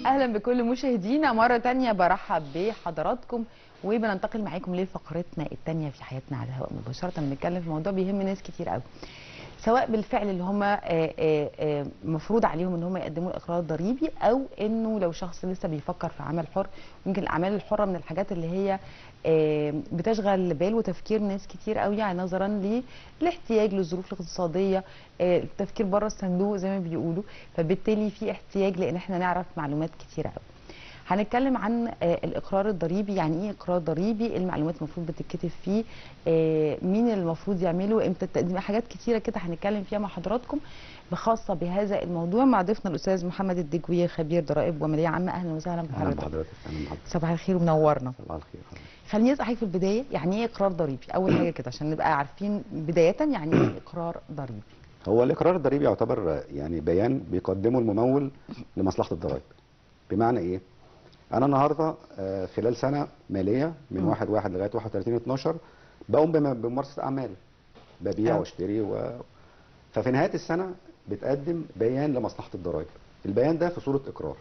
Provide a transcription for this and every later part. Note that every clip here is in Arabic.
اهلا بكل مشاهدينا مره تانية، برحب بحضراتكم وبننتقل معاكم لفقرتنا الثانيه في حياتنا على الهواء مباشره. بنتكلم في موضوع بيهم ناس كتير قوي، سواء بالفعل اللي هم مفروض عليهم ان هم يقدموا الاقرار الضريبي، او انه لو شخص لسه بيفكر في عمل حر. يمكن الاعمال الحره من الحاجات اللي هي بتشغل بال وتفكير ناس كتير قوي، يعني نظرا للاحتياج للظروف الاقتصاديه، التفكير بره الصندوق زي ما بيقولوا، فبالتالي في احتياج لان احنا نعرف معلومات كتير قوي. هنتكلم عن الاقرار الضريبي، يعني ايه اقرار ضريبي، المعلومات المفروض بتتكتب فيه، مين المفروض يعمله، امتى التقديم، حاجات كتيره كده هنتكلم فيها مع حضراتكم خاصه بهذا الموضوع مع ضيفنا الاستاذ محمد الدجوي، خبير ضرائب وماليه عامه. اهلا وسهلا بحضرتك. اهلا بحضرتك. اهلا بحضرتك. صباح الخير ومنورنا. صباح الخير. خليني اسال حضرتك في البدايه، يعني ايه اقرار ضريبي؟ اول حاجه كده عشان نبقى عارفين بدايه يعني ايه اقرار ضريبي. هو الاقرار الضريبي يعتبر يعني بيان بيقدمه الممول لمصلحه الضرائب. بمعنى ايه؟ انا النهارده خلال سنه ماليه من 1/1 لغايه 31/12 بقوم بممارسه اعمال، ببيع واشتري ففي نهايه السنه بتقدم بيان لمصلحه الضرائب. البيان ده في صوره اقرار.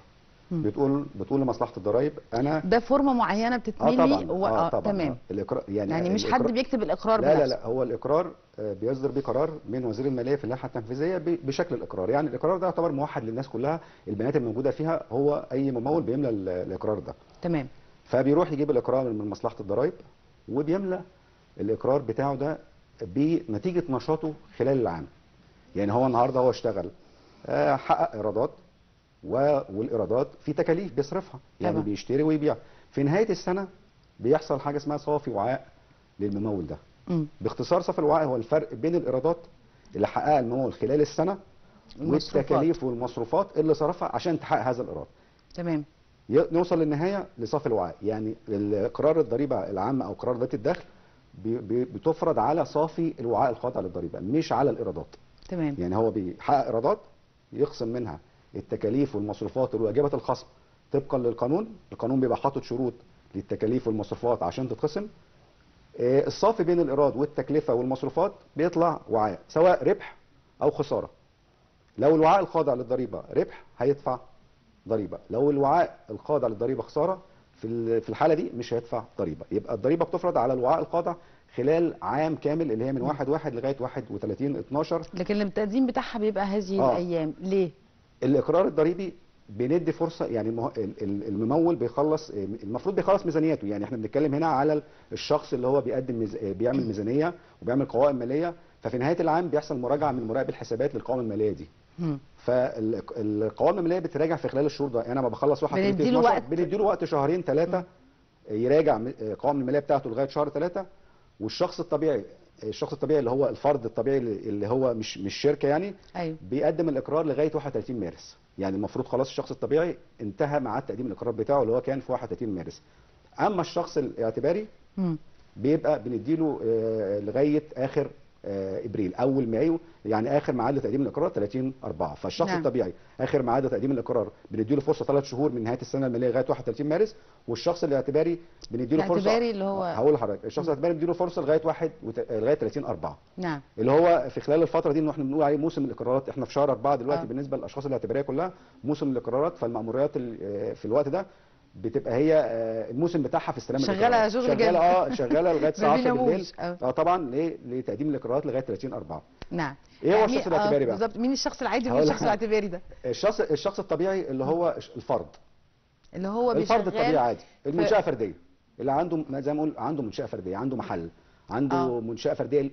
بتقول لمصلحه الضرائب انا ده فورمه معينه بتتملي. طبعا تمام. الاقرار يعني مش حد بيكتب الاقرار لا بنفسه. لا هو الاقرار بيصدر بيه قرار من وزير الماليه في اللائحه التنفيذيه بشكل الاقرار. يعني الاقرار ده يعتبر موحد للناس كلها، البيانات الموجوده فيها هو اي ممول بيملى الاقرار ده. تمام. فبيروح يجيب الاقرار من مصلحه الضرائب وبيملى الاقرار بتاعه ده بنتيجه نشاطه خلال العام. يعني هو النهارده هو اشتغل، حقق ايرادات، والايرادات في تكاليف بيصرفها، يعني طبعا. بيشتري ويبيع. في نهايه السنه بيحصل حاجه اسمها صافي وعاء للممول ده. باختصار صافي الوعاء هو الفرق بين الايرادات اللي حققها الممول خلال السنه والتكاليف والمصروفات اللي صرفها عشان تحقق هذا الايراد. تمام. نوصل للنهايه لصافي الوعاء. يعني اقرار الضريبه العامه او قرار ضريبه الدخل بتفرض على صافي الوعاء الخاضع للضريبه مش على الايرادات. تمام. يعني هو بيحقق ايرادات يخصم منها التكاليف والمصروفات والواجبات الخصم طبقا للقانون. القانون بيبقى حاطط شروط للتكاليف والمصروفات عشان تتخصم. الصافي بين الايراد والتكلفه والمصروفات بيطلع وعاء، سواء ربح او خساره. لو الوعاء الخاضع للضريبه ربح هيدفع ضريبه، لو الوعاء الخاضع للضريبه خساره في الحاله دي مش هيدفع ضريبه. يبقى الضريبه بتفرض على الوعاء الخاضع خلال عام كامل اللي هي من 1/1 لغايه 31/12. لكن التقديم بتاعها بيبقى هذه الايام. ليه؟ الاقرار الضريبي بندي فرصه، يعني الممول بيخلص، المفروض بيخلص ميزانيته. يعني احنا بنتكلم هنا على الشخص اللي هو بيعمل ميزانيه وبيعمل قوائم ماليه، ففي نهايه العام بيحصل مراجعه من مراقب الحسابات للقوائم الماليه دي. فالقوائم الماليه بتراجع في خلال الشهور ده. انا ما بخلص 1/12 بنديله وقت شهرين 3 يراجع القوائم الماليه بتاعته لغايه شهر 3. والشخص الطبيعي اللي هو الفرد الطبيعي اللي هو مش شركه يعني، أيوه. بيقدم الاقرار لغايه 31 مارس. يعني المفروض خلاص الشخص الطبيعي انتهى ميعاد تقديم الاقرار بتاعه اللي هو كان في 31 مارس. اما الشخص الاعتباري بيبقى بنديله لغايه اخر ابريل، اول مايو، يعني اخر ميعاد لتقديم الاقرار 30/4. فالشخص الطبيعي اخر ميعاد لتقديم الاقرار بنديله فرصه 3 شهور من نهايه السنه الماليه لغايه 31 مارس. والشخص الاعتباري بنديله فرصه، الاعتباري اللي هو هقول لحضرتك، الشخص الاعتباري بنديله فرصه لغايه 30/4. نعم. اللي هو في خلال الفتره دي اللي احنا بنقول عليه موسم الاقرارات. احنا في شهر 4 دلوقتي بالنسبه للاشخاص الاعتباريه كلها موسم الاقرارات. فالمأموريات في الوقت ده بتبقى هي الموسم بتاعها في استلام الاقرارات. شغاله لغايه الساعه 10 بالليل. طبعا لتقديم الاقرارات لغايه 30/4. نعم. ايه هو الشخص الاعتباري بقى؟ بالظبط. مين الشخص العادي ومين الشخص الاعتباري ده؟ الشخص الطبيعي اللي هو الفرد، اللي هو الفرد الطبيعي عادي، المنشاه فرديه، اللي عنده زي ما نقول عنده منشاه فرديه، عنده محل، عنده منشاه فرديه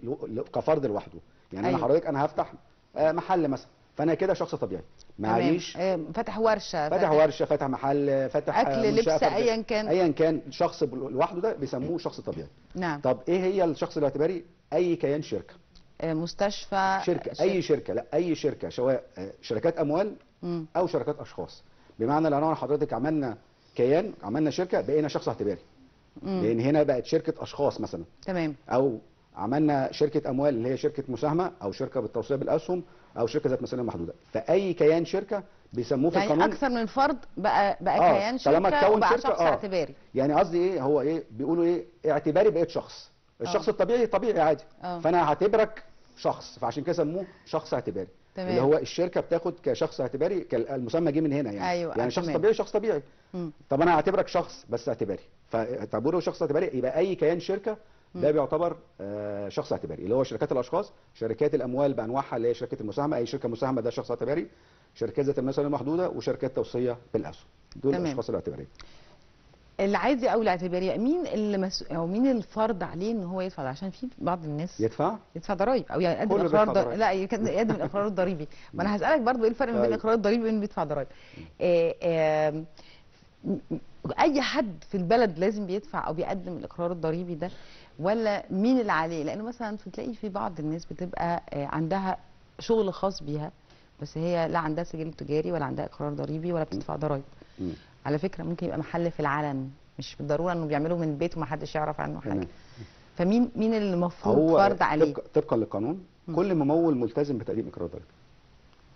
كفرد لوحده. يعني أيوه. انا حضرتك انا هفتح محل مثلا، فانا كده شخص طبيعي معليش، فاتح ورشه، فاتح محل، فاتح اكل، لبس، ايا كان شخص لوحده ده بيسموه شخص طبيعي. نعم. طب ايه هي الشخص الاعتباري؟ اي كيان شركه، مستشفى، اي شركه، لا اي شركه، سواء شركات اموال او شركات اشخاص. بمعنى لو انا حضرتك عملنا كيان، عملنا شركه، بقينا شخص اعتباري. لان هنا بقت شركه اشخاص مثلا. تمام. او عملنا شركه اموال اللي هي شركه مساهمه، او شركه بالتوصيه بالاسهم، او شركه ذات مسؤوليه محدوده. فاي كيان شركه بيسموه في القانون، يعني اكثر من فرد بقى كيان شركه وبقى شخص اعتباري. يعني قصدي ايه، هو ايه بيقولوا ايه، اعتباري بقيت شخص. الشخص الطبيعي طبيعي عادي. فانا هعتبرك شخص، فعشان كده سموه شخص اعتباري. تمام. اللي هو الشركه بتاخد كشخص اعتباري، المسمى جه من هنا يعني. أيوة، يعني شخص تمام. طبيعي شخص طبيعي. طب انا اعتبرك شخص بس اعتباري، فتعتبره شخص اعتباري، يبقى اي كيان شركه ده بيعتبر شخص اعتباري، اللي هو شركات الاشخاص، شركات الاموال بانواعها اللي هي شركه المساهمه، اي شركه مساهمه ده شخص اعتباري، شركات ذات المثل المحدوده، وشركات توصيه بالاسهم، دول تمام. الاشخاص الاعتباريه. العادي او الاعتباري، مين اللي او مين الفرض عليه ان هو يدفع ده؟ عشان في بعض الناس يدفع ضرايب او يقدم كله اقرار بيدفع ضرايب. لا يقدم الاقرار الضريبي. ما انا هسالك برضو ايه الفرق ما بين طيب. الاقرار الضريبي وبين بيدفع ضرايب. اي حد في البلد لازم بيدفع او بيقدم الاقرار الضريبي ده، ولا مين اللي عليه؟ لانه مثلا تلاقي في بعض الناس بتبقى عندها شغل خاص بيها، بس هي لا عندها سجل تجاري ولا عندها اقرار ضريبي ولا بتدفع ضرايب. على فكره ممكن يبقى محل في العلن، مش بالضروره انه بيعمله من البيت ومحدش يعرف عنه حاجه. فمين اللي المفروض فرض عليه؟ طبقا للقانون كل ممول ملتزم بتقديم اقرار ضريبي.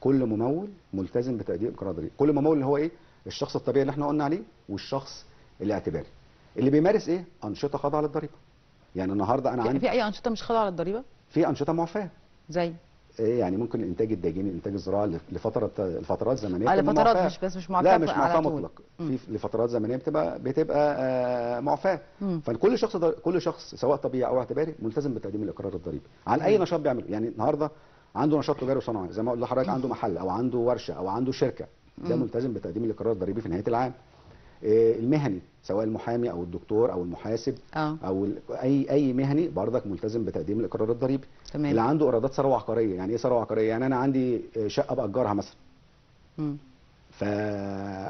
كل ممول ملتزم بتقديم اقرار ضريبي. كل ممول اللي هو ايه؟ الشخص الطبيعي اللي احنا قلنا عليه، والشخص الاعتباري اللي بيمارس ايه؟ انشطه خاضعه للضريبه. يعني النهارده انا عندي في اي انشطه مش خاضعه للضريبه؟ في انشطه معفاه، زي يعني ممكن الانتاج الداجيني، الانتاج الزراعي لفترات زمنيه لفترات مش معفاه. لا مش معفاه مطلق، في لفترات زمنيه بتبقى معفاه. فكل شخص سواء طبيعي او اعتباري ملتزم بتقديم الاقرار الضريبي عن اي نشاط بيعمله. يعني النهارده عنده نشاط تجاري وصناعي زي ما قلت لحضرتك، عنده محل او عنده ورشه او عنده شركه، ده ملتزم بتقديم الاقرار الضريبي في نهايه العام. المهني سواء المحامي او الدكتور او المحاسب او اي مهني برضك ملتزم بتقديم الاقرار الضريبي. تمام. اللي عنده ايرادات ثروه عقاريه، يعني ايه ثروه عقاريه؟ يعني انا عندي شقه باجرها مثلا،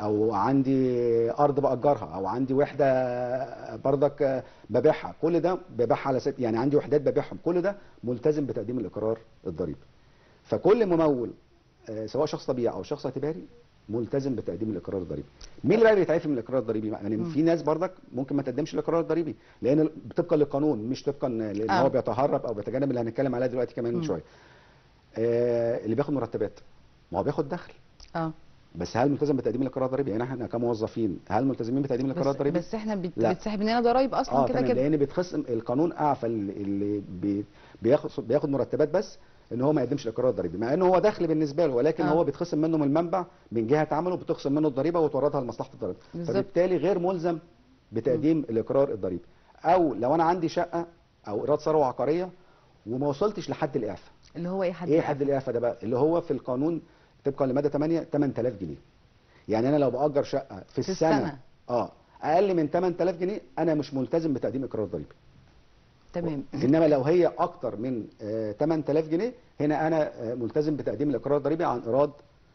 او عندي ارض باجرها، او عندي وحده برضك ببيعها، كل ده ببيعها على يعني عندي وحدات ببيعهم، كل ده ملتزم بتقديم الاقرار الضريبي. فكل ممول سواء شخص طبيعي او شخص اعتباري ملتزم بتقديم الاقرار الضريبي. مين اللي بقى بيتعافي من الاقرار الضريبي؟ يعني في ناس برضك ممكن ما تقدمش الاقرار الضريبي لان طبقا للقانون، مش طبقا لان هو بيتهرب او بيتجنب اللي هنتكلم عليها دلوقتي كمان شويه. اللي بياخد مرتبات ما هو بياخد دخل. بس هل ملتزم بتقديم الاقرار الضريبي؟ يعني احنا كموظفين هل ملتزمين بتقديم الاقرار الضريبي؟ بس احنا بتسحب مننا ضرايب اصلا كده كده. لان بيتخصم، القانون اعفى اللي بياخد مرتبات بس ان هو ما يقدمش الاقرار الضريبي، مع انه هو دخل بالنسبه له، ولكن هو بيتخصم منه من المنبع من جهه عمله، بتخصم منه الضريبه وتوردها لمصلحه الضريبه، فبالتالي غير ملزم بتقديم الاقرار الضريبي. او لو انا عندي شقه او ايراد ثروه عقاريه وما وصلتش لحد الاعفاء. اللي هو ايه حد الاعفاء ده بقى؟ اللي هو في القانون طبقا لماده 8 8000 جنيه. يعني انا لو باجر شقه في السنه اقل من 8000 جنيه انا مش ملتزم بتقديم اقرار ضريبي. تمام. انما لو هي اكتر من 8000 جنيه هنا انا ملتزم بتقديم الاقرار الضريبي عن ايراد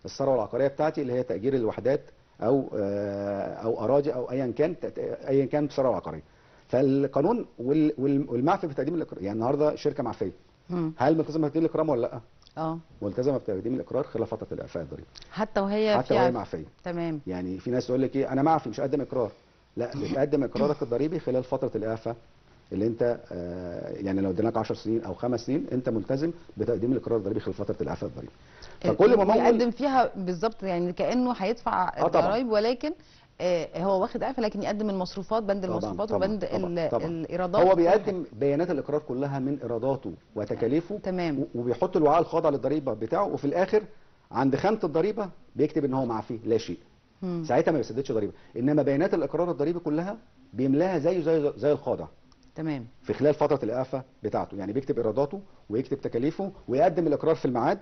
الثروه العقاريه بتاعتي اللي هي تاجير الوحدات او اراضي او ايا كان ثروه عقاريه. فالقانون والمعفي بتقديم الاقرار، يعني النهارده شركه معفيه هل ملتزمه بتقديم الاقرار ولا لا؟ ملتزمه بتقديم الاقرار خلال فتره الاعفاء الضريبي حتى وهي معفيه. تمام. يعني في ناس تقول لك ايه، انا معفي مش هقدم اقرار. لا، بتقدم اقرارك الضريبي خلال فتره الاعفاء اللي انت يعني لو اديناك 10 سنين او 5 سنين انت ملتزم بتقديم الاقرار الضريبي خلال فتره الاعفاء الضريبي. فكل ما يقدم فيها بالظبط، يعني كانه هيدفع الضرايب، ولكن هو واخد اعفاء لكن يقدم المصروفات، بند المصروفات وبند الايرادات. هو بيقدم بيانات الاقرار كلها من ايراداته وتكاليفه. تمام. وبيحط الوعاء الخاضع للضريبه بتاعه، وفي الاخر عند خانه الضريبه بيكتب ان هو معفي لا شيء. ساعتها ما بيسددش ضريبه، انما بيانات الاقرار الضريبي كلها بيملاها زي الخاضع. تمام. في خلال فتره الاعفاء بتاعته، يعني بيكتب ايراداته ويكتب تكاليفه ويقدم الاقرار في الميعاد.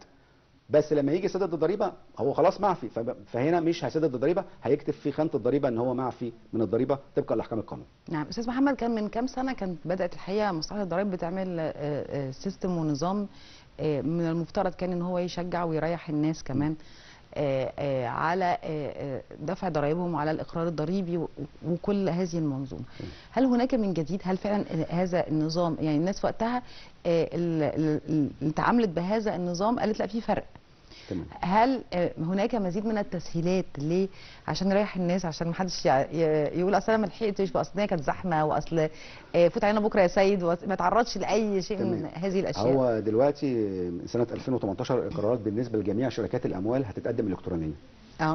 بس لما يجي يسدد الضريبه هو خلاص معفي، فهنا مش هيسدد الضريبه، هيكتب في خانه الضريبه ان هو معفي من الضريبه طبقا لاحكام القانون. نعم. استاذ محمد، كان من كام سنه كانت بدات الحقيقه مصلحه الضرائب بتعمل سيستم ونظام من المفترض كان ان هو يشجع ويريح الناس كمان على دفع ضرائبهم وعلى الاقرار الضريبي وكل هذه المنظومه. هل هناك من جديد؟ هل فعلا هذا النظام، يعني الناس وقتها اللي تعاملت بهذا النظام قالت لا في فرق؟ تمام. هل هناك مزيد من التسهيلات ليه؟ عشان نريح الناس، عشان ما حدش يقول اصل انا ما لحقتش، واصل هي كانت زحمه، واصل فوت علينا بكره يا سيد، وما تعرضش لاي شيء من هذه الاشياء. هو دلوقتي سنه 2018 القرارات بالنسبه لجميع شركات الاموال هتتقدم الكترونيا.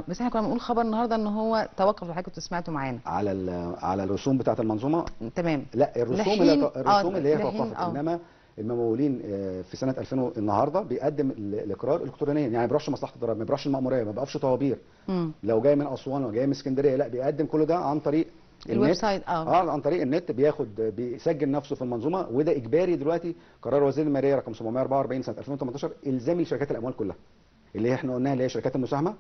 بس احنا كنا بنقول خبر النهارده ان هو توقف، حضرتك كنت سمعته معانا على الرسوم بتاعه المنظومه. تمام. لا، الرسوم اللي هي توقفت، انما الممولين في سنه 2000 النهارده بيقدم الاقرار الكترونيا، يعني ما بيروحش مصلحه الضرائب، ما بيروحش المأموريه، ما بيقفش طوابير. لو جاي من اسوان وجاي من اسكندريه، لا بيقدم كل ده عن طريق الويب سايت. عن طريق النت، بيسجل نفسه في المنظومه، وده اجباري دلوقتي. قرار وزير الماليه رقم 744 سنه 2018 الزامي لشركات الاموال كلها، اللي احنا قلناها، اللي هي شركات المساهمه،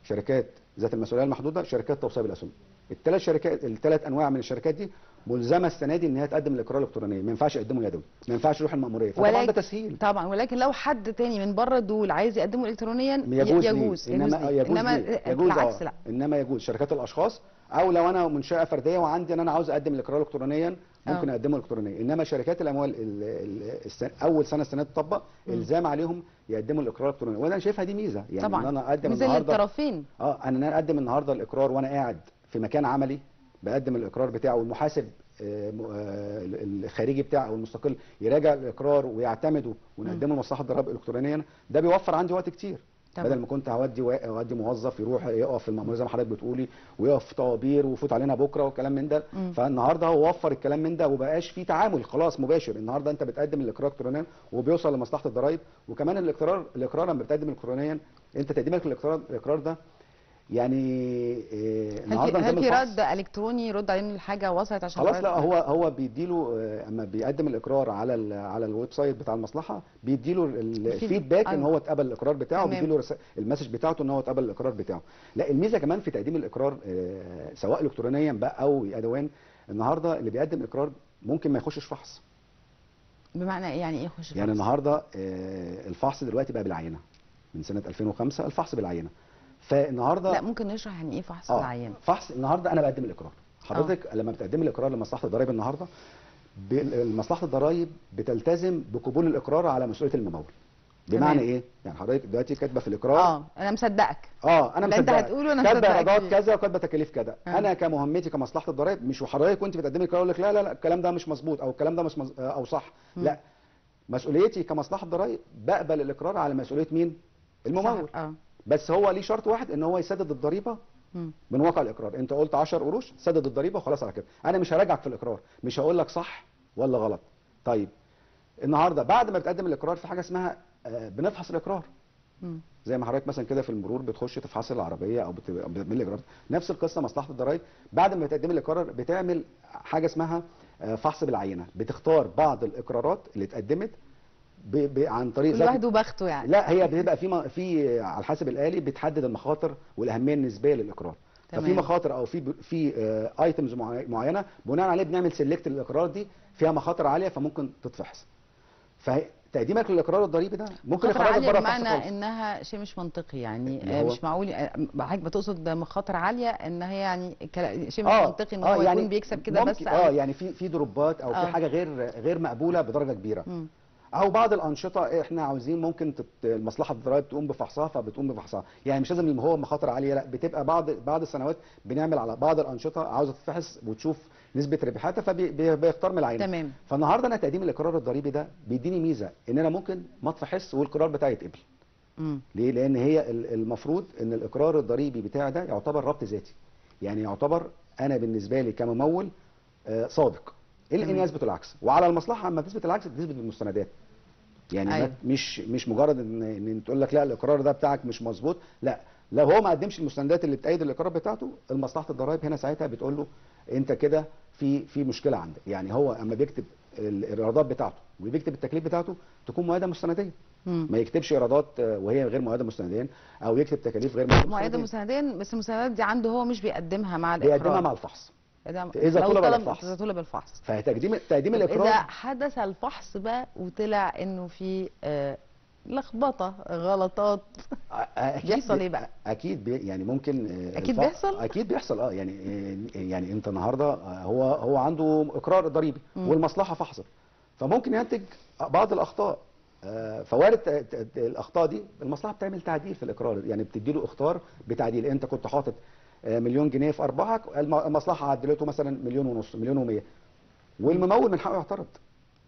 شركات ذات المسؤوليه المحدوده، شركات توصيل الاسهم. الثلاث انواع من الشركات دي ملزمه السنه دي ان هي تقدم الاقرار الالكتروني، ما ينفعش يقدمه يدوي، ما ينفعش يروح المأموريه، فطبعا ده تسهيل طبعا. ولكن لو حد تاني من بره دول عايز يقدمه الكترونيا يجوز. انما العكس لا. انما يجوز شركات الاشخاص، او لو انا منشاه فرديه وعندي ان انا عاوز اقدم الاقرار الكترونيا ممكن اقدمه الكترونيا. انما شركات الاموال اول سنه السنه تطبق الزام عليهم يقدموا الاقرار الالكتروني، وانا شايفها دي ميزه، يعني طبعا ان انا اقدم ميزه النهارده للطرفين. ان انا اقدم النهارده الاقرار وانا قاعد في مكان عملي، بقدم الاقرار بتاعه، والمحاسب الخارجي بتاعه او المستقل يراجع الاقرار ويعتمده ونقدمه لمصلحه الضرائب الكترونيا. ده بيوفر عندي وقت كتير، بدل ما كنت اودي موظف يروح يقف في المأمورية زي ما حضرتك بتقولي، ويقف في طوابير ويفوت علينا بكره وكلام من ده. فالنهارده هو وفر الكلام من ده، وبقاش في تعامل خلاص مباشر. النهارده انت بتقدم الاقرار الكترونيا وبيوصل لمصلحه الضرائب. وكمان الاقرار لما بتقدم الكترونيا، انت تقديمك للاقرار ده يعني النهارده هل في رد الكتروني يرد عليه ان الحاجه وصلت عشان خلاص؟ لا، هو بيديله اما بيقدم الاقرار على الويب سايت بتاع المصلحه، بيديله الفيدباك ان هو اتقبل الاقرار بتاعه، بيديله المسج بتاعته ان هو اتقبل الاقرار بتاعه. لا، الميزه كمان في تقديم الاقرار سواء الكترونيا بقى او يدويا، النهارده اللي بيقدم الاقرار ممكن ما يخشش فحص. بمعنى ايه يعني ايه يخش فحص؟ يعني النهارده الفحص دلوقتي بقى بالعينه، من سنه 2005 الفحص بالعينه. فالنهارده لا، ممكن نشرح يعني ايه فحص بالعينه؟ فحص النهارده انا بقدم الاقرار. حضرتك لما بتقدمي الاقرار لمصلحه الضرائب النهارده، مصلحه الضرائب بتلتزم بقبول الاقرار على مسؤوليه الممول. بمعنى ايه؟ يعني حضرتك دلوقتي كاتبه في الاقرار انا مصدقك. انا مصدقك، انت هتقوله انا كاتبه ايرادات كذا وكاتبه تكاليف كذا. انا كمهمتي كمصلحه الضرائب، مش وحضرتك وانت بتقدمي الاقرار لك لا لا لا الكلام ده مش مظبوط، او الكلام ده مش او صح. لا، مسؤوليتي كمصلحه الضرائب بقبل الاقرار على مسؤوليه مين؟ الممول. بس هو ليه شرط واحد، ان هو يسدد الضريبه من واقع الاقرار. انت قلت 10 قروش، سدد الضريبه وخلاص على كده. انا مش هراجعك في الاقرار، مش هقول لك صح ولا غلط. طيب النهارده بعد ما بتقدم الاقرار في حاجه اسمها بنفحص الاقرار. زي ما حضرتك مثلا كده في المرور بتخش تفحص العربيه او بتعمل الاجراءات، نفس القصه مصلحه الضرائب بعد ما بتقدم الاقرار بتعمل حاجه اسمها فحص بالعينه. بتختار بعض الاقرارات اللي اتقدمت عن طريق كل واحد وبخته يعني. لا، هي بتبقى في على الحاسب الآلي بتحدد المخاطر والاهميه النسبيه للاقرار. ففي مخاطر او في ايتمز معينه بناء عليه بنعمل سيلكت للاقرار دي فيها مخاطر عاليه فممكن تتفحص. فتقديمك للاقرار الضريبي ده ممكن يخرجك بره الفحص خالص. بمعنى انها شيء مش منطقي يعني، مش معقول حضرتك بتقصد مخاطر عاليه ان هي يعني شيء مش منطقي ان هو يعني يكون بيكسب كده بس. يعني في دروبات او في حاجه غير مقبوله بدرجه كبيره. او بعض الانشطه احنا عاوزين ممكن المصلحه الضرائب تقوم بفحصها فبتقوم بفحصها. يعني مش لازم هو مخاطر عاليه، لا، بتبقى بعض السنوات بنعمل على بعض الانشطه عاوزه تتفحص وتشوف نسبه ربحاتها فبيختار من العينه. تمام. فالنهارده انا تقديم الاقرار الضريبي ده بيديني ميزه ان انا ممكن ما اتفحص والقرار بتاعي يتقبل. ليه؟ لان هي المفروض ان الاقرار الضريبي بتاعي ده يعتبر ربط ذاتي، يعني يعتبر انا بالنسبه لي كممول صادق الا ان يثبت العكس. وعلى المصلحه اما تثبت العكس تثبت بالمستندات. يعني أيوة. مش مجرد ان تقول لك لا الاقرار ده بتاعك مش مظبوط، لا، لو هو ما قدمش المستندات اللي بتأيد الاقرار بتاعته، المصلحه الضرائب هنا ساعتها بتقول له انت كده في مشكله عندك. يعني هو اما بيكتب الايرادات بتاعته وبيكتب التكليف بتاعته تكون مؤيده مستنديا. ما يكتبش ايرادات وهي غير مؤيده مستنديا، او يكتب تكاليف غير مؤيده مستنديا بس المستندات دي عنده هو مش بيقدمها مع الاقرار، بيقدمها مع الفحص اذا طلب الفحص. فتقديم الاقرار اذا حدث الفحص بقى وطلع انه في لخبطه غلطات بيحصل ايه بقى؟ اكيد يعني ممكن اكيد بيحصل. اكيد بيحصل. يعني انت النهارده هو عنده اقرار ضريبي والمصلحه فحصت، فممكن ينتج بعض الاخطاء. فوارد الاخطاء دي المصلحه بتعمل تعديل في الاقرار، يعني بتدي له اخطار بتعديل. انت كنت حاطط مليون جنيه في ارباحك، المصلحه عدلته مثلا 1.5 مليون، 1.1 مليون، والممول من حقه يعترض.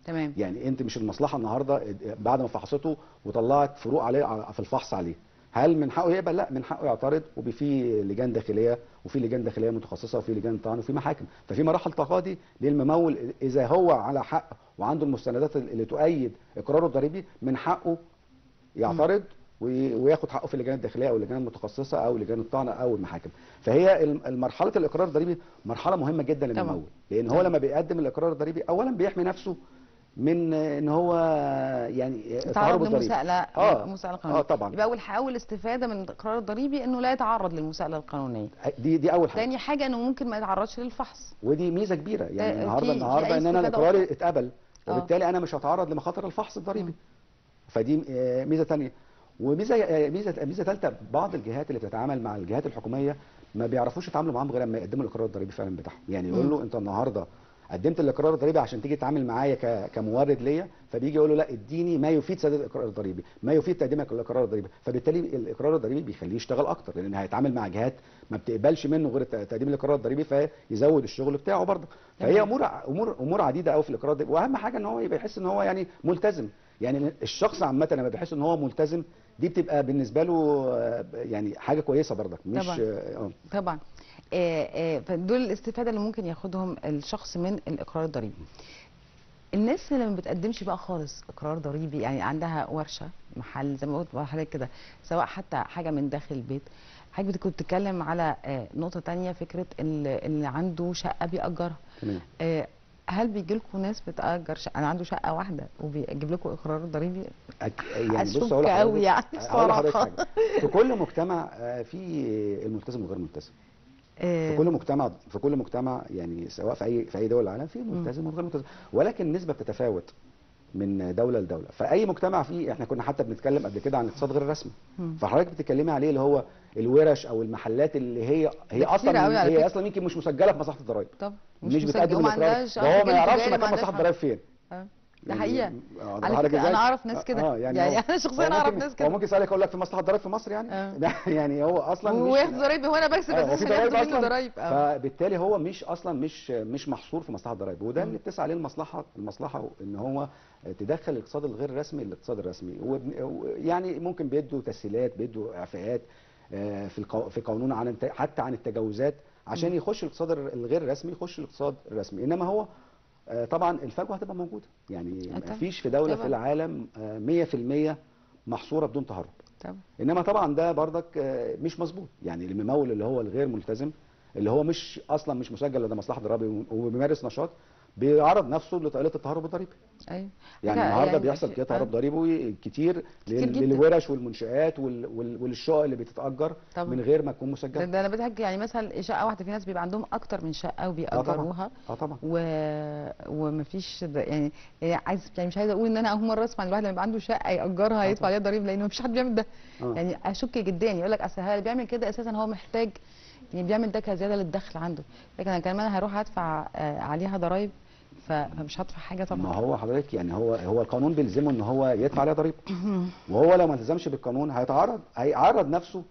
تمام. يعني انت مش المصلحه النهارده بعد ما فحصته وطلعت فروق عليه في الفحص عليه، هل من حقه يقبل؟ لا، من حقه يعترض. وفي لجان داخليه وفي لجان داخليه متخصصه وفي لجان طعن وفي محاكم، ففي مراحل تقاضي للممول اذا هو على حق وعنده المستندات اللي تؤيد اقراره الضريبي، من حقه يعترض وياخد حقه في اللجان الداخليه او اللجان المتخصصه او لجان الطعنه او المحاكم. فهي المرحله الاقرار الضريبي مرحله مهمه جدا للممول، لان هو لما بيقدم الاقرار الضريبي اولا بيحمي نفسه من ان هو يعني يتعرض لمساءله مساءله قانونيه. طبعا. يبقى اول استفاده من القرار الضريبي انه لا يتعرض للمساءله القانونيه. دي اول حاجه. ثاني حاجه انه ممكن ما يتعرضش للفحص، ودي ميزه كبيره. يعني النهارده ان انا اقراري اتقبل، وبالتالي انا مش هتعرض لمخاطر الفحص الضريبي. فدي ميزه ثانيه. وميزه ثالثه، بعض الجهات اللي بتتعامل مع الجهات الحكوميه ما بيعرفوش يتعاملوا معاهم غير لما يقدموا الاقرار الضريبي فعلا بتاعهم. يعني يقول له انت النهارده قدمت الاقرار الضريبي عشان تيجي تتعامل معايا كمورد ليا، فبيجي يقول له لا اديني ما يفيد سداد الاقرار الضريبي، ما يفيد تقديمك للاقرار الضريبي. فبالتالي الاقرار الضريبي بيخليه يشتغل اكتر، لان هيتعامل مع جهات ما بتقبلش منه غير تقديم الاقرار الضريبي، فيزود الشغل بتاعه برضه. فهي امور عديده قوي في الاقرار الضريبي. واهم حاجه ان هو يبقى يحس ان هو يعني ملتزم. يعني الشخص عامه لما بيحس ان هو ملتزم، دي بتبقى بالنسبه له يعني حاجه كويسه برضك. مش طبعا فدول الاستفاده اللي ممكن ياخدهم الشخص من الاقرار الضريبي. الناس اللي ما بتقدمش بقى خالص اقرار ضريبي، يعني عندها ورشه، محل زي ما قلت لحضرتك كده، سواء حتى حاجه من داخل البيت. حضرتك كنت بتتكلم على نقطه ثانيه، فكره اللي عنده شقه بيأجرها. هل بيجي لكم ناس بتأجر شقه؟ انا عنده شقه واحده وبيجيب لكم اقرار ضريبي؟ يعني بص اقول قوي يعني بصراحه في كل مجتمع في الملتزم والغير ملتزم. في كل مجتمع يعني سواء في اي دول العالم في ملتزم وغير ملتزم، ولكن النسبه بتتفاوت من دوله لدوله. فاي مجتمع فيه، احنا كنا حتى بنتكلم قبل كده عن الاقتصاد غير الرسمي، فحضرتك بتتكلمي عليه اللي هو الورش او المحلات اللي هي اصلا يمكن مش مسجله في مصلحه الضرايب. طب مش بتقدم الاقرار ده، هو ما يعرفش مكان مصلحه الضرايب فين. ده حقيقه. على فكره انا اعرف ناس كده، يعني انا شخصيا اعرف ناس كده. هو ممكن يسالك يقول لك في مصلحه ضرايب في مصر يعني. يعني هو اصلا مش وياخد ضرايب هو انا بس في ضرايب اصلا. فبالتالي هو مش اصلا مش محصور في مصلحه الضرايب، وده اللي بتسعى عليه المصلحه ان هو تدخل الاقتصاد الغير رسمي للاقتصاد الرسمي. يعني ممكن بيدوا تسهيلات، بيدوا اعفاءات في قانون حتى عن التجاوزات عشان يخش الاقتصاد الغير رسمي، يخش الاقتصاد الرسمي. انما هو طبعا الفجوه هتبقى موجوده. يعني مفيش في دوله في العالم 100% محصوره بدون تهرب. انما طبعا ده بردك مش مظبوط. يعني الممول اللي هو الغير ملتزم، اللي هو اصلا مش مسجل لدى مصلحه الضرائب وبيمارس نشاط، بيعرض نفسه لطائله التهرب الضريبي. ايوه يعني النهارده بيحصل كده تهرب ضريبي كتير للورش والمنشآت وللشقق اللي بتتأجر من غير ما تكون مسجله. ده انا بضحك. يعني مثلا شقه واحده، في ناس بيبقى عندهم اكتر من شقه وبيأجروها. طبعا. ومفيش يعني مش عايزه اقول ان انا اول مره اسمع ان الواحد لما يبقى عنده شقه يأجرها يدفع عليها ضريبه، لان مفيش حد بيعمل ده. يعني اشك جدا يقول لك اصل اللي بيعمل كده اساسا هو محتاج، يعني بيعمل ده كزياده للدخل عنده، لكن انا كمان هروح ادفع عليها ضرايب، فمش هدفع حاجه طبعا. ما هو حضرتك يعني هو القانون بيلزمه ان هو يدفع عليها ضريبه. وهو لو ما التزمش بالقانون هيعرض نفسه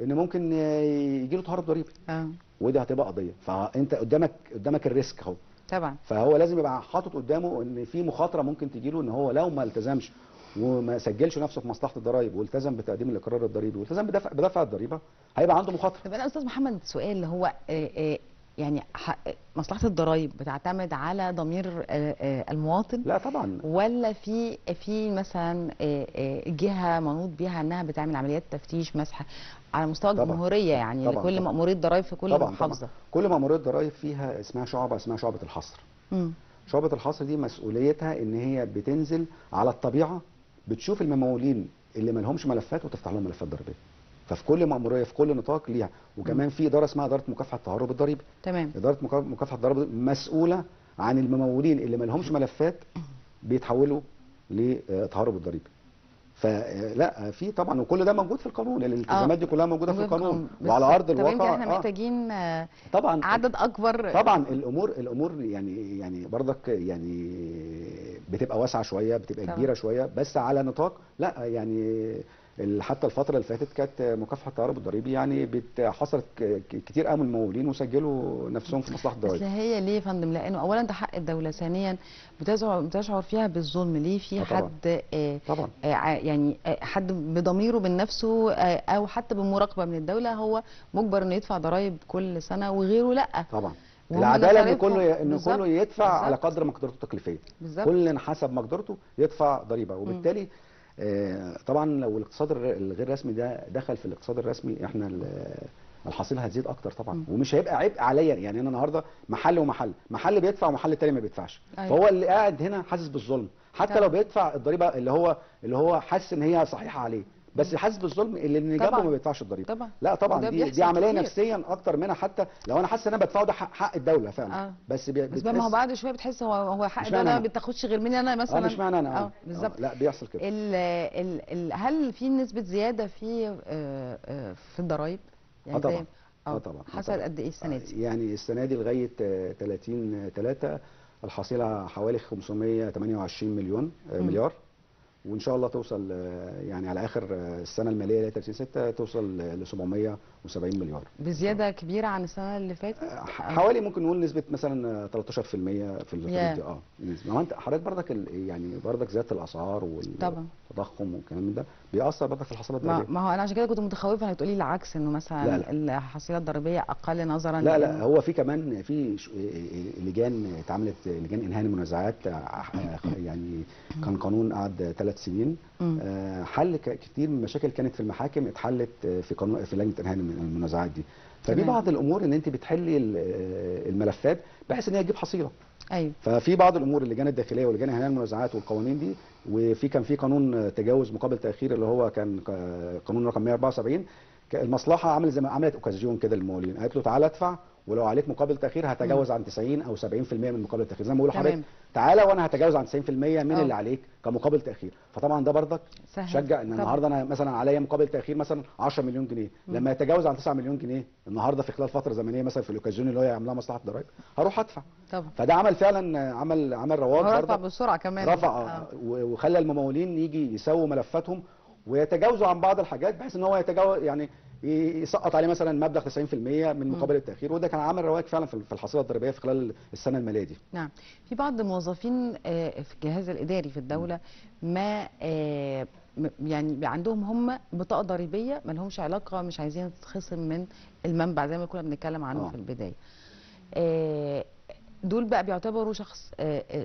ان ممكن يجي له تهرب ضريبي. ودي هتبقى قضيه. فانت قدامك الريسك اهو. طبعا. فهو لازم يبقى حاطط قدامه ان في مخاطره ممكن تجي له، ان هو لو ما التزمش وما سجلش نفسه في مصلحه الضرائب والتزم بتقديم الاقرار الضريبي والتزم بدفع الضريبه، هيبقى عنده مخاطره. طب انا استاذ محمد سؤال، اللي هو يعني مصلحة الضرائب بتعتمد على ضمير المواطن؟ لا طبعا. ولا في مثلا جهة منوط بيها انها بتعمل عمليات تفتيش مسح على مستوى الجمهورية، يعني طبعًا لكل مأمورية ضرائب في كل محافظة؟ كل مأمورية ضرائب فيها اسمها شعبة الحصر. شعبة الحصر دي مسؤوليتها ان هي بتنزل على الطبيعة، بتشوف الممولين اللي ما لهمش ملفات وتفتح لهم ملفات ضريبية. ففي كل مأمورية في كل نطاق ليها. وكمان في إدارة اسمها إدارة مكافحة التهرب الضريبي. تمام. إدارة مكافحة التهرب مسؤولة عن الممولين اللي ما لهمش ملفات بيتحولوا لتهرب الضريبي. فلا في طبعا، وكل ده موجود في القانون. الالتزامات دي كلها موجوده في القانون وعلى ارض الواقع. احنا محتاجين طبعا عدد اكبر. طبعا الامور يعني برضك يعني بتبقى واسعه شويه، بتبقى كبيره شويه، بس على نطاق لا يعني حتى الفتره اللي فاتت كانت مكافحه التهرب الضريبي يعني حصلت كتير قوي من الممولين وسجلوا نفسهم في مصلحه الضرائب. بس هي ليه يا فندم؟ لانه اولا ده حق الدوله، ثانيا بتشعر فيها بالظلم. ليه في حد طبعا يعني حد بضميره من نفسه او حتى بمراقبه من الدوله هو مجبر انه يدفع ضرائب كل سنه وغيره لا؟ طبعا. وهم العداله ان مصاريفهم. بالظبط. كله يدفع على بالظبط. قدر مقدرته التكليفيه. بالظبط. كل حسب مقدرته يدفع ضريبه، وبالتالي طبعا لو الاقتصاد الغير رسمي ده دخل في الاقتصاد الرسمي، احنا الحصيله هتزيد اكتر طبعا، ومش هيبقى عبء عليا. يعني انا النهارده محل محل بيدفع ومحل تاني ما بيدفعش. أيوة. فهو اللي قاعد هنا حاسس بالظلم، حتى طبعا. لو بيدفع الضريبه اللي هو حاسس ان هي صحيحه عليه، بس حاسس بالظلم اللي جنبه طبعا. ما بيدفعش الضريبه. طبعا. لا طبعا وده دي بيحصل عمليه كتير. نفسيا اكتر منها، حتى لو انا حاسس ان انا بدفعه ده حق الدوله فعلا. بس بس ما هو بعد شويه بتحس هو حق مش الدوله معنى ما أنا. بتاخدش غير مني انا مثلا. مش معنى انا بالظبط. لا بيحصل كده. هل في نسبه زياده في الضرايب؟ يعني طبعا. زي طبعا. حصل قد ايه السنه دي؟ يعني السنه دي لغايه 30/3 الحصيله حوالي 528 مليون مليار، وان شاء الله توصل يعني على اخر السنه الماليه اللي هي 30/6 توصل ل 770 مليار. بزياده كبيره عن السنه اللي فاتت. حوالي ممكن نقول نسبه مثلا 13% في الحدود دي. ما هو انت حضرتك برضك يعني برضك زياده الاسعار والتضخم والكلام من ده بيأثر برضك في الحصيله الضريبيه. ما هو انا عشان كده كنت متخوفه هتقولي العكس، انه مثلا لا. الحصيله الضريبيه اقل نظرا. لا هو في كمان في لجان اتعملت، لجان انهاء المنازعات. يعني كان قانون قعد 3 سنين حل كتير من المشاكل كانت في المحاكم، اتحلت في لجنه انهاء المنازعات دي. ففي بعض الامور ان انت بتحلي الملفات بحيث ان هي تجيب حصيله. ايوه. ففي بعض الامور، اللجان الداخليه ولجان انهاء المنازعات والقوانين دي، كان في قانون تجاوز مقابل تاخير اللي هو كان قانون رقم 174. المصلحه عملت زي ما عملت اوكازيون كده للموالين، قالت له تعالى ادفع، ولو عليك مقابل تاخير هتجاوز عن 90 او 70% من مقابل التاخير. زي ما بقول لحضرتك تعالى وانا هتجاوز عن 90% من اللي عليك كمقابل تاخير. فطبعا ده برضك شجع ان النهارده انا مثلا عليا مقابل تاخير مثلا 10 مليون جنيه، لما يتجاوز عن 9 مليون جنيه النهارده في خلال فتره زمنيه مثلا في الاوكازيون اللي هو يعملها مصلحه الضرايب، هروح ادفع. طبعا. فده عمل فعلا عمل رواج برضك، رفع بسرعه كمان، رفع وخلى الممولين يجي يسووا ملفاتهم ويتجاوزوا عن بعض الحاجات، بحيث ان هو يتجاوز يعني يسقط عليه مثلا مبلغ 90% من مقابل التاخير. وده كان عامل رواج فعلا في الحصيله الضريبيه في خلال السنه الماليه دي. نعم. في بعض الموظفين في الجهاز الاداري في الدوله ما يعني عندهم هم بطاقه ضريبيه ما لهمش علاقه، مش عايزين تتخصم من المنبع زي ما كنا بنتكلم عنه في البدايه. دول بقى بيعتبروا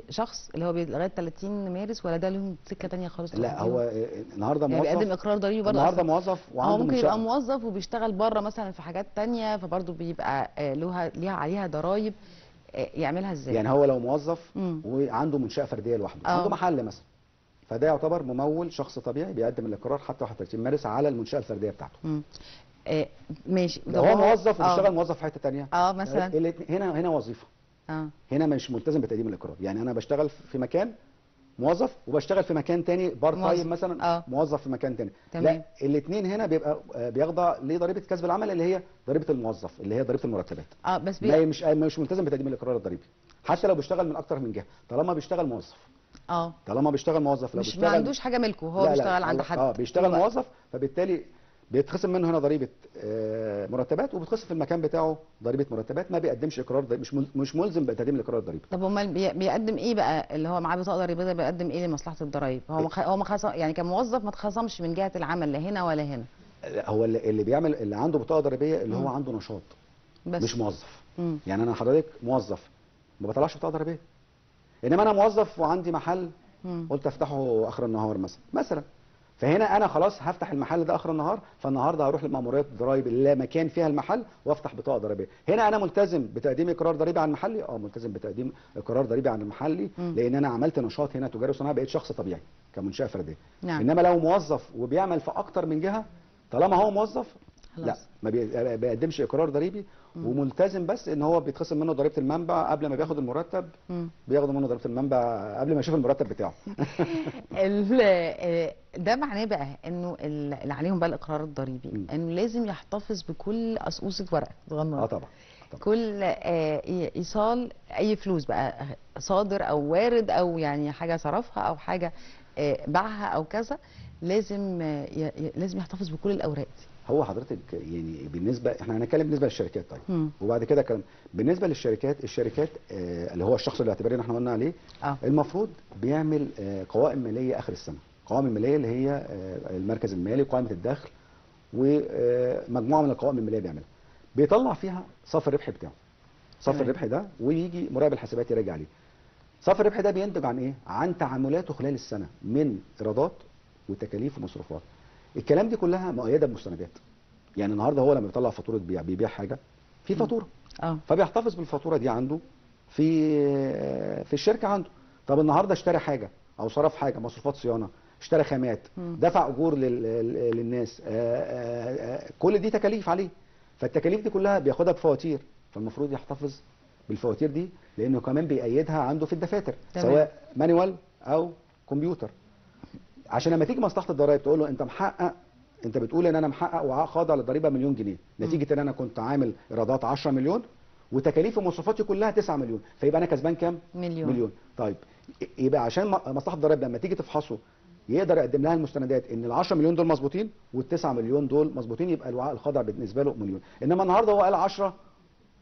شخص اللي هو لغايه 30 مارس، ولا ده لهم سكه ثانيه خالص؟ لا هو النهارده موظف يعني بيقدم اقرار ضريبي برضه. النهارده موظف وعنده ممكن يبقى موظف وبيشتغل بره مثلا في حاجات ثانيه، فبرضه بيبقى ليها عليها ضرايب. يعملها ازاي؟ يعني هو لو موظف وعنده منشاه فرديه لوحده، عنده محل مثلا، فده يعتبر ممول شخص طبيعي بيقدم الاقرار حتى 31 مارس على المنشاه الفرديه بتاعته. ماشي. لو هو موظف وبيشتغل موظف في حته ثانيه مثلا هنا وظيفه. هنا مش ملتزم بتقديم الاقرار. يعني انا بشتغل في مكان موظف وبشتغل في مكان تاني بارت تايم مثلا موظف في مكان تاني. لا الاثنين هنا بيبقى بيخضع لضريبه كسب العمل اللي هي ضريبه الموظف، اللي هي ضريبه المرتبات. بس مش ملتزم بتقديم الاقرار الضريبي حتى لو بيشتغل من اكتر من جهه، طالما بيشتغل موظف. طالما بيشتغل موظف، لو مش بيشتغل ما عندوش حاجه ملكه، هو بيشتغل عند حد. بيشتغل موظف، فبالتالي بيتخصم منه هنا ضريبه مرتبات، وبيتخصم في المكان بتاعه ضريبه مرتبات. ما بيقدمش اقرار مش ملزم بتقديم الاقرار الضريبي. طب امال بيقدم ايه بقى اللي هو معاه بطاقه ضريبيه؟ بيقدم ايه لمصلحه الضرايب؟ هو ما يعني كموظف ما اتخصمش من جهه العمل لا هنا ولا هنا. هو اللي بيعمل اللي عنده بطاقه ضريبيه اللي هو عنده نشاط بس. مش موظف. يعني انا حضرتك موظف ما بطلعش بطاقه ضريبيه، انما انا موظف وعندي محل قلت افتحه اخر النهار مثلا، فهنا انا خلاص هفتح المحل ده اخر النهار، فالنهارده هروح لمأمورية الضرايب اللي مكان فيها المحل وافتح بطاقه ضريبيه. هنا انا ملتزم بتقديم اقرار ضريبي عن محلي، ملتزم بتقديم اقرار ضريبي عن المحلي، لان انا عملت نشاط هنا تجاري وصناعي، بقيت شخص طبيعي كمنشاه فرديه. انما لو موظف وبيعمل في اكتر من جهه، طالما هو موظف لا ما بيقدمش اقرار ضريبي، وملتزم بس ان هو بيتخصم منه ضريبه المنبع قبل ما بياخد المرتب. بياخدوا منه ضريبه المنبع قبل ما يشوف المرتب بتاعه. ده معناه بقى انه اللي عليهم بقى الاقرار الضريبي انه لازم يحتفظ بكل قصقوصه ورقه صغننه. طبعا. كل ايصال اي فلوس بقى صادر او وارد، او يعني حاجه صرفها او حاجه باعها او كذا، لازم يحتفظ بكل الاوراق دي. هو حضرتك يعني بالنسبه احنا هنتكلم بالنسبه للشركات طيب وبعد كده كلام بالنسبه للشركات. اللي هو الشخص اللي اعتباري احنا قلنا عليه المفروض بيعمل قوائم ماليه اخر السنه. القوائم الماليه اللي هي المركز المالي وقائمه الدخل ومجموعه من القوائم الماليه بيعملها، بيطلع فيها صافي الربح بتاعه. صافي تمام. الربح ده، ويجي مراقب الحسابات يراجع عليه. صافي الربح ده بينتج عن ايه؟ عن تعاملاته خلال السنه من ايرادات وتكاليف ومصروفات. الكلام دي كلها مؤيده بمستندات. يعني النهارده هو لما بيطلع فاتوره بيبيع حاجه في فاتوره، اه فبيحتفظ بالفاتوره دي عنده في الشركه عنده. طب النهارده اشترى حاجه او صرف حاجه، مصروفات صيانه، اشترى خامات، دفع اجور للناس، كل دي تكاليف عليه. فالتكاليف دي كلها بياخدها بفواتير، فالمفروض يحتفظ بالفواتير دي، لانه كمان بيأيدها عنده في الدفاتر، تمام. سواء مانيوال او كمبيوتر. عشان لما تيجي مصلحه الضرائب تقول له انت محقق، انت بتقول ان انا محقق وخاضع للضريبه مليون جنيه، نتيجه ان انا كنت عامل ايرادات 10 مليون وتكاليفي ومصروفاتي كلها 9 مليون، فيبقى انا كسبان كام؟ مليون. طيب يبقى عشان مصلحه الضرائب لما تيجي تفحصه يقدر يقدم لها المستندات ان ال 10 مليون دول مظبوطين وال9 مليون دول مظبوطين، يبقى الوعاء الخاضع بالنسبه له مليون. انما النهارده هو قال 10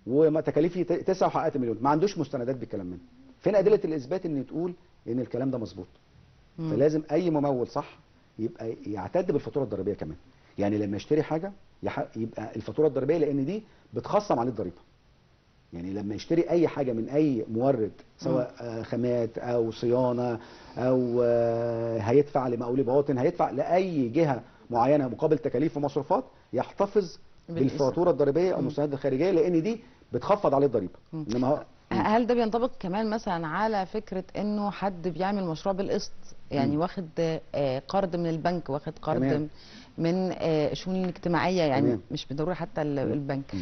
وتكاليفي 9 وحققت مليون، ما عندوش مستندات بالكلام منه. فين ادله الاثبات ان تقول ان الكلام ده مظبوط؟ فلازم اي ممول صح يبقى يعتد بالفاتوره الضريبيه كمان. يعني لما يشتري حاجه يبقى الفاتوره الضريبيه، لان دي بتخصم عليه الضريبه. يعني لما يشتري اي حاجه من اي مورد، سواء خامات او صيانه او هيدفع لمقاول باطن، هيدفع لاي جهه معينه مقابل تكاليف ومصروفات، يحتفظ بالفاتوره الضريبيه او المستندات الخارجيه، لان دي بتخفض عليه الضريبه. انما هل ده بينطبق كمان مثلا على فكره انه حد بيعمل مشروع بالقسط، يعني واخد قرض من البنك، واخد قرض تمام. من شؤون اجتماعيه، يعني تمام. مش بالضروره حتى البنك.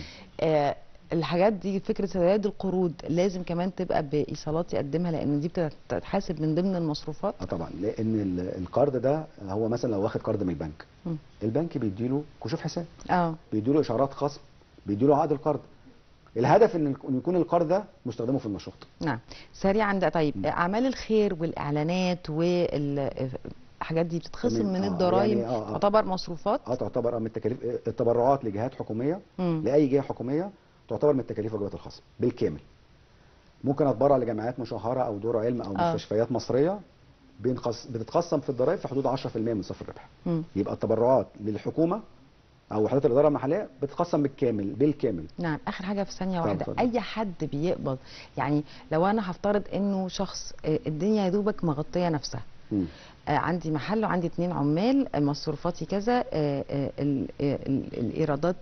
الحاجات دي فكره سداد القروض لازم كمان تبقى بايصالات يقدمها، لان دي بتتحاسب من ضمن المصروفات. طبعا، لان القرض ده هو مثلا لو واخد قرض من البنك، البنك بيديله كشوف حساب، بيديله اشارات خصم، بيديله عقد القرض. الهدف ان يكون القرض ده مستخدمه في النشاط. نعم. سريعا ده، طيب اعمال الخير والاعلانات والحاجات دي بتتخصم من الضرائب، يعني تعتبر مصروفات؟ تعتبر من التكاليف. التبرعات لجهات حكوميه، لاي جهه حكوميه تعتبر من التكاليف وجبات الخصم بالكامل. ممكن اتبرع لجمعيات مشهره او دور علم او مستشفيات مصريه، بتتخصم في الضرائب في حدود 10% من صافي الربح. يبقى التبرعات للحكومه او وحدات الاداره المحليه بتتخصم بالكامل. نعم. اخر حاجه في ثانيه واحده، اي حد بيقبض، يعني لو انا هفترض انه شخص الدنيا يا دوبك مغطيه نفسها، عندي محل وعندي 2 عمال، مصروفاتي كذا، الايرادات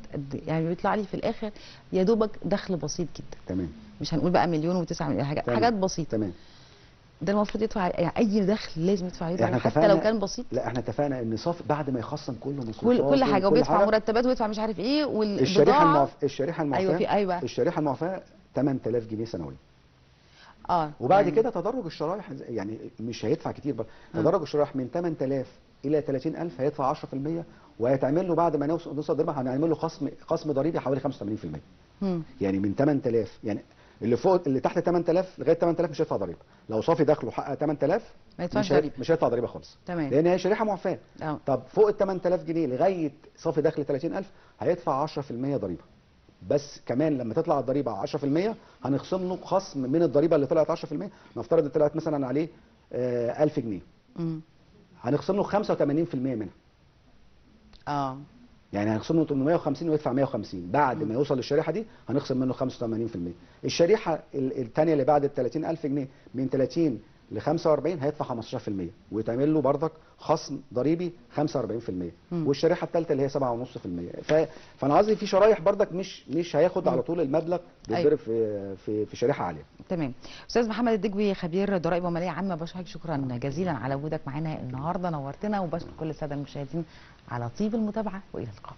يعني بيطلع لي في الاخر يا دوبك دخل بسيط جدا. تمام. مش هنقول بقى مليون و9 مليون، حاجات بسيطه. تمام. ده المفروض يدفع، يعني اي دخل لازم يدفع عليه ضريبه حتى لو كان بسيط. لا، احنا اتفقنا ان صافي بعد ما يخصم كل مصروفات كل حاجه، وبيدفع مرتبات ويدفع مش عارف ايه، والبضاعه الشريحه المعفاه. ايوه الشريحه المعفاه 8000 جنيه سنويا. وبعد كده تدرج الشرايح، يعني مش هيدفع كتير بقى. تدرج الشرايح من 8000 الى 30000 هيدفع 10%، وهيتعمل له بعد ما نوصل الضريبه هنعمل له خصم ضريبي حوالي 85%. يعني من 8000، يعني اللي فوق اللي تحت 8000 لغايه 8000 مش هيدفع ضريبه. لو صافي دخله حقق 8000 مش هيدفع ضريبه خالص. تمام. لان هي شريحه معفاه. طب فوق ال 8000 جنيه لغايه صافي دخل 30000 هيدفع 10% ضريبه. بس كمان لما تطلع الضريبه 10% هنخصم له خصم من الضريبه اللي طلعت 10%. نفترض طلعت مثلا عليه 1000 جنيه، هنخصم له 85% منها. يعني هنخصم له 850 ويدفع 150. بعد ما يوصل للشريحه دي هنخصم منه 85%. الشريحه الثانيه اللي بعد ال 30000 جنيه من 30 ل 45 هيدفع 15%، ويتعمل له بردك خصم ضريبي 45%. والشريحه الثالثه اللي هي 7.5%. فانا قصدي في شرايح بردك مش هياخد على طول المبلغ بيتضرب في شريحه عاليه. تمام. استاذ محمد الدجوي، خبير ضرائب وماليه عامه، بشكرك شكرا جزيلا على وجودك معانا النهارده، نورتنا، وبشكر كل الساده المشاهدين على طيب المتابعه، والى اللقاء.